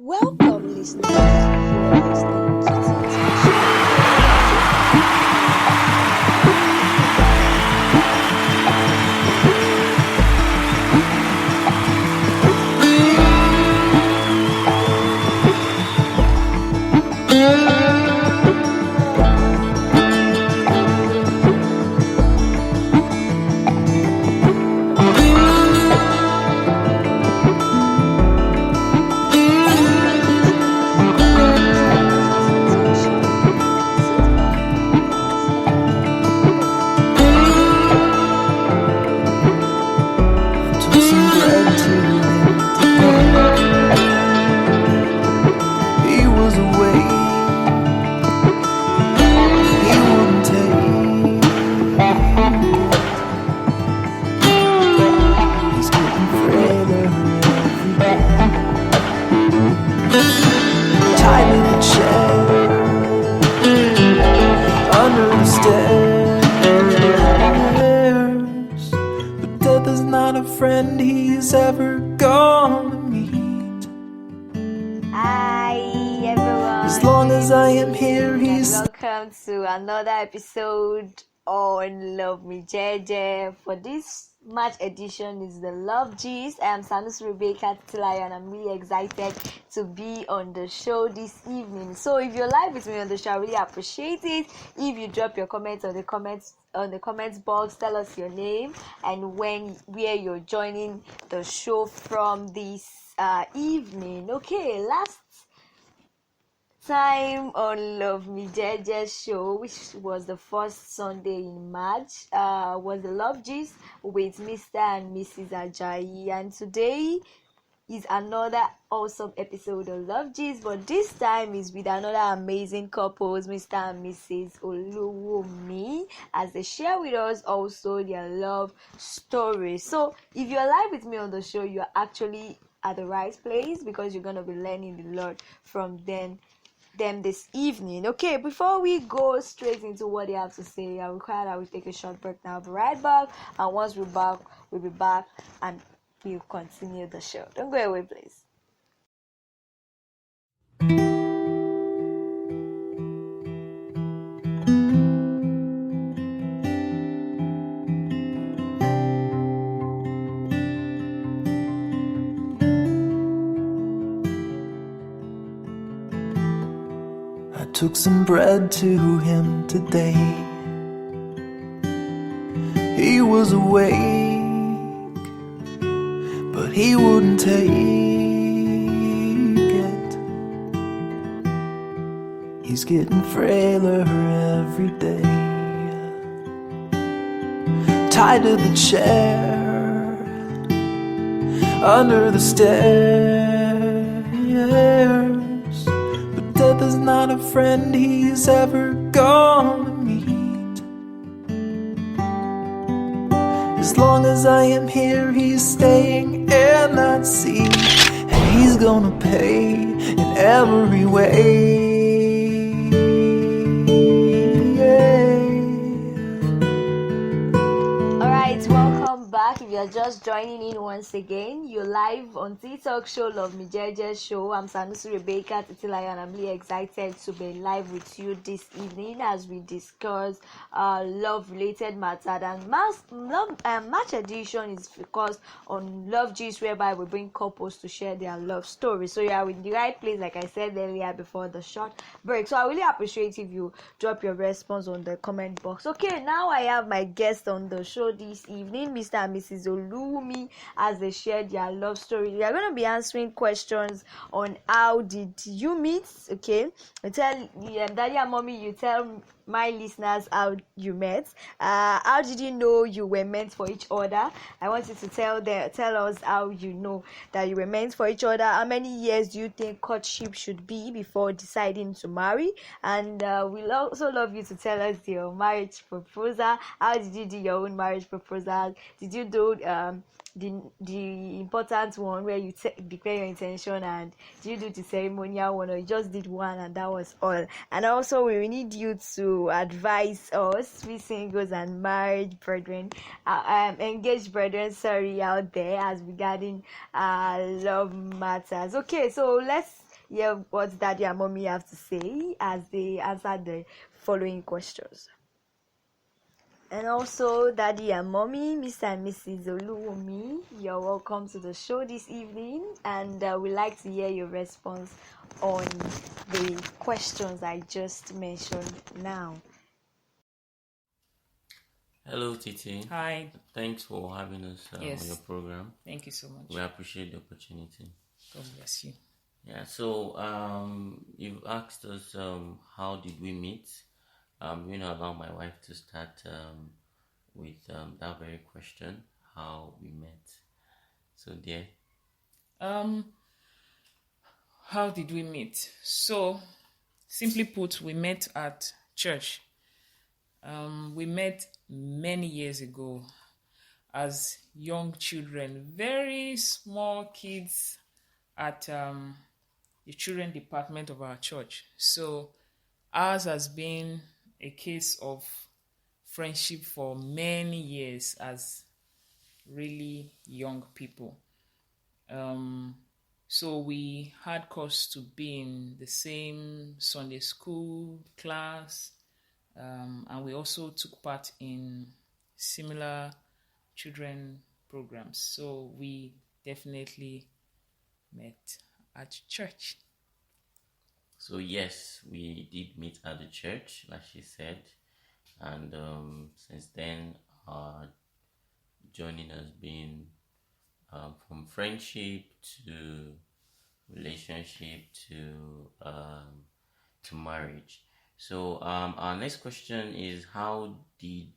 Welcome, listeners. You are listening to friend he's ever gonna meet. Hi everyone. As long as I am here, he's welcome to another episode on Love Me JJ. For this March edition is the Love Gist. I am Sanusi Rebecca and I'm really excited to be on the show this evening. So if you're live with me on the show, I really appreciate it. If you drop your comments on the comments box, tell us your name and where you're joining the show from this evening. Okay, last time on Love Me Jeje's show, which was the first Sunday in March, was the Love Gist with Mr. and Mrs. Ajayi, and today is another awesome episode of Love Gist, but this time is with another amazing couples, Mr. and Mrs. Oluwumi, as they share with us also their love story. So if you're live with me on the show, you're actually at the right place because you're going to be learning a lot from them this evening. Okay, before we go straight into what they have to say, I require that we take a short break now. I'll be right back, and once we're back, we'll be back and we'll continue the show. Don't go away, please. I took some bread to him today. He was awake, but he wouldn't take it. He's getting frailer every day. Tied to the chair under the stairs. Death is not a friend he's ever gonna meet. As long as I am here, he's staying in that seat, and he's gonna pay in every way. Alright, welcome back. If you're just joining in once again, you're live on TikTok show Love Me JJ show. I'm Sanusi Rebecca and I'm really excited to be live with you this evening as we discuss love related matter. And March edition is focused on Love Gist, whereby we bring couples to share their love story. So you are in the right place, like I said earlier before the short break. So I really appreciate if you drop your response on the comment box. Okay, now I have my guest on the show this evening, Mr. and Mrs. Oluwumi, as they share their love story. They are going to be answering questions on how did you meet. Okay, tell Daddy and Mommy, you tell my listeners how you met. How did you know you were meant for each other? I want you to tell us how you know that you were meant for each other. How many years do you think courtship should be before deciding to marry? And we'll also love you to tell us your marriage proposal. How did you do your own marriage proposal? Did you do the important one where you declare your intention, and do you do the ceremonial one, or you just did one and that was all? And also we need you to advise us, we singles and married brethren, engaged brethren, sorry, out there, as regarding love matters. Okay, so let's hear what Daddy and Mommy have to say as they answer the following questions. And also, Daddy and Mommy, Mr. and Mrs. Oluwumi, you're welcome to the show this evening, and we'd like to hear your response on the questions I just mentioned now. Hello, Titi. Hi. Thanks for having us on your program. Thank you so much. We appreciate the opportunity. God bless you. Yeah, so you've asked us how did we meet? Allow my wife to start with that very question, how we met. So, dear. How did we meet? So, simply put, we met at church. We met many years ago as young children, very small kids at the children department of our church. So ours has been a case of friendship for many years as really young people. So we had cause to be in the same Sunday school class, and we also took part in similar children programs. So we definitely met at church. So yes, we did meet at the church, like she said, and since then our journey has been from friendship to relationship to marriage. So our next question is, how did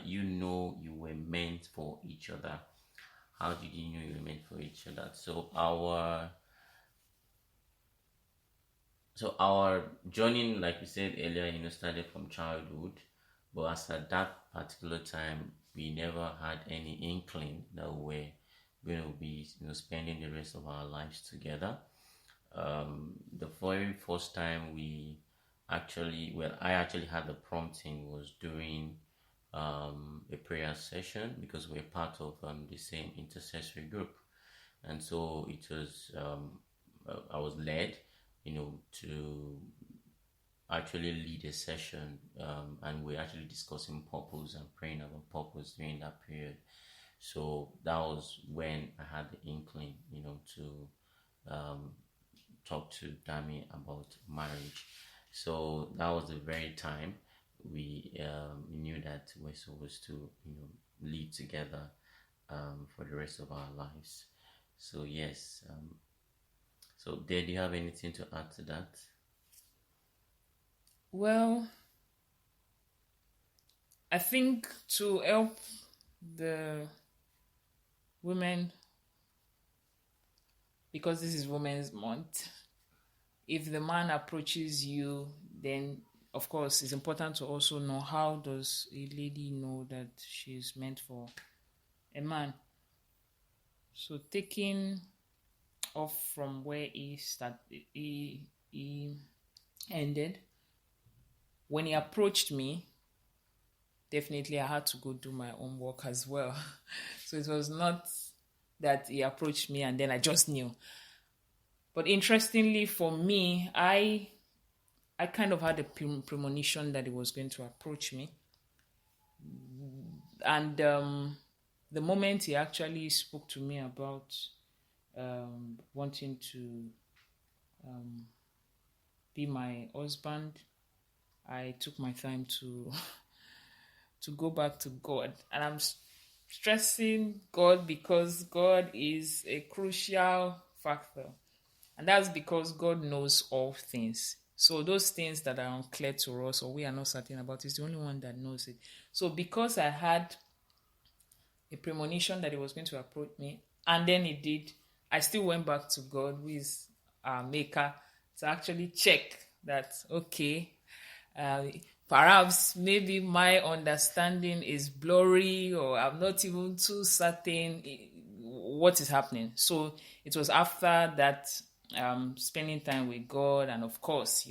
you know you were meant for each other? How did you know you were meant for each other? So our journey, like we said earlier, started from childhood, but as at that particular time, we never had any inkling that we were going to be, spending the rest of our lives together. The very first time I actually had the prompting was during a prayer session, because we're part of the same intercessory group, and so it was I was led to actually lead a session, and we're actually discussing purpose and praying about purpose during that period. So that was when I had the inkling, to talk to Dami about marriage. So that was the very time we knew that we're supposed to, lead together for the rest of our lives. So yes. So, Dad, do you have anything to add to that? Well, I think to help the women, because this is Women's Month, if the man approaches you, then of course it's important to also know, how does a lady know that she's meant for a man? So taking off from where he ended, when he approached me, definitely I had to go do my own work as well. So it was not that he approached me and then I just knew. But interestingly for me, I kind of had a premonition that he was going to approach me. And the moment he actually spoke to me about wanting to be my husband, I took my time to go back to God. And I'm stressing God because God is a crucial factor. And that's because God knows all things. So those things that are unclear to us or we are not certain about is the only one that knows it. So because I had a premonition that he was going to approach me, and then he did, I still went back to God, who is our maker, to actually check that, okay, perhaps maybe my understanding is blurry, or I'm not even too certain what is happening. So it was after that, spending time with God, and of course,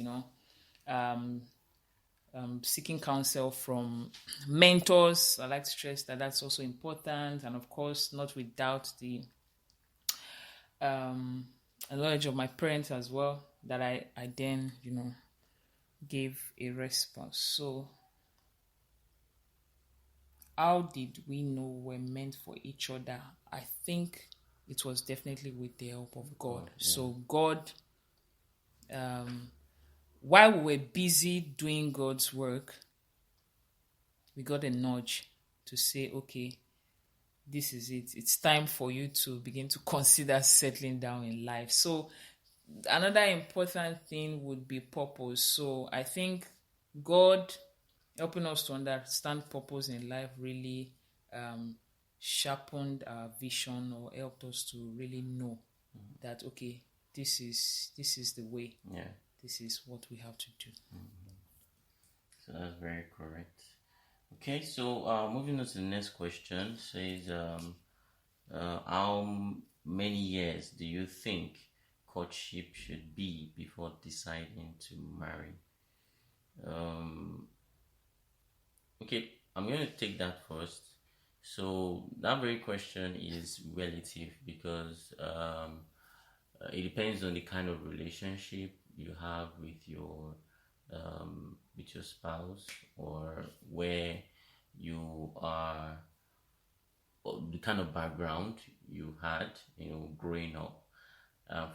seeking counsel from mentors. I like to stress that that's also important, and of course, not without the knowledge of my parents as well, that I then, gave a response. So how did we know we're meant for each other? I think it was definitely with the help of God. Yeah. So God, while we were busy doing God's work, we got a nudge to say, okay, this is it. It's time for you to begin to consider settling down in life. So another important thing would be purpose. So I think God helping us to understand purpose in life really sharpened our vision, or helped us to really know that, okay, this is the way. Yeah. This is what we have to do. So that's very correct. Okay, so moving on to the next question, says how many years do you think courtship should be before deciding to marry? Okay, I'm going to take that first. So that very question is relative, because it depends on the kind of relationship you have with your spouse, or where you are, or the kind of background you had, growing up.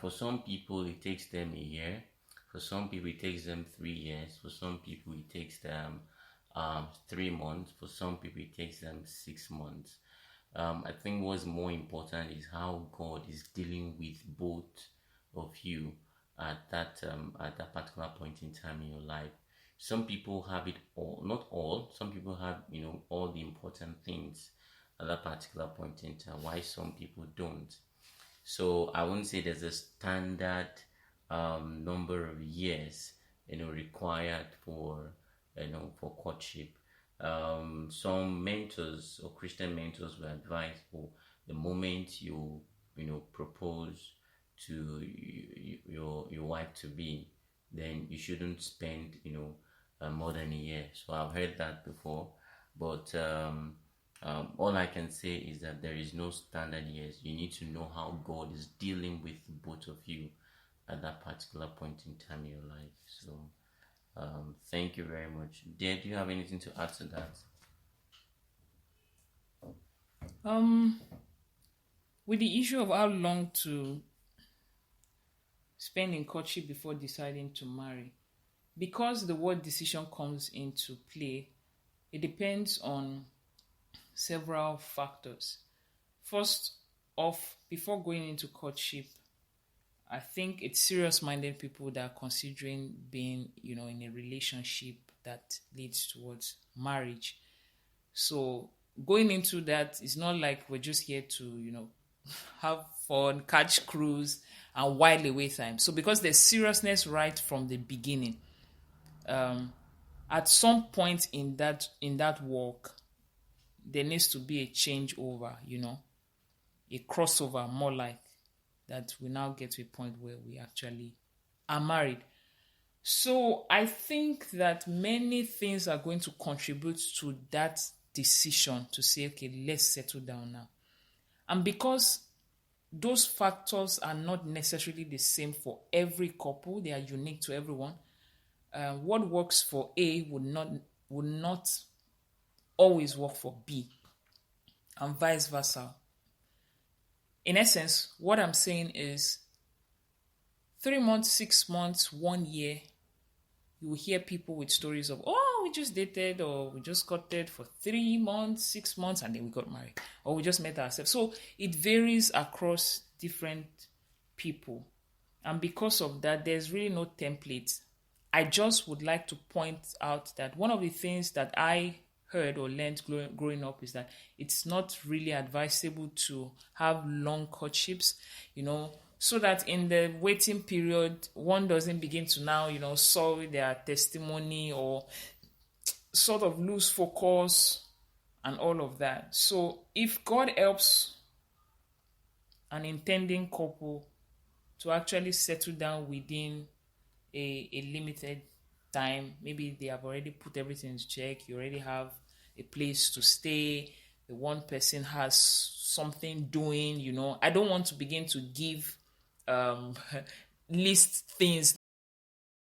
For some people, it takes them a year. For some people, it takes them 3 years. For some people, it takes them 3 months. For some people, it takes them 6 months. I think what's more important is how God is dealing with both of you at that particular point in time in your life. Some people have it all, not all. Some people have all the important things at that particular point in time, why some people don't. So I wouldn't say there's a standard number of years required for courtship. Some mentors or Christian mentors will advise, for the moment you propose to your wife to be, then you shouldn't spend more than a year. So I've heard that before, but all I can say is that there is no standard years. You need to know how God is dealing with both of you at that particular point in time in your life. So thank you very much. Dear, do you have anything to add to that? With the issue of how long to spend in courtship before deciding to marry, because the word decision comes into play, it depends on several factors. First off, before going into courtship, I think it's serious-minded people that are considering being, in a relationship that leads towards marriage. So going into that, it's not like we're just here to, have fun, catch cruise, and while away time. So because there's seriousness right from the beginning, at some point in that walk, there needs to be a changeover, a crossover, more like, that we now get to a point where we actually are married. So I think that many things are going to contribute to that decision to say, okay, let's settle down now. And because those factors are not necessarily the same for every couple, they are unique to everyone. What works for A would not always work for B, and vice versa. In essence, what I'm saying is 3 months, 6 months, 1 year, you will hear people with stories of, oh, we just dated, or we just courted for 3 months, 6 months, and then we got married, or we just met ourselves. So it varies across different people. And because of that, there's really no template. I just would like to point out that one of the things that I heard or learned growing up is that it's not really advisable to have long courtships, so that in the waiting period, one doesn't begin to now, soil their testimony or sort of lose focus and all of that. So if God helps an intending couple to actually settle down within a limited time, maybe they have already put everything in check, you already have a place to stay, the one person has something doing, I don't want to begin to give list things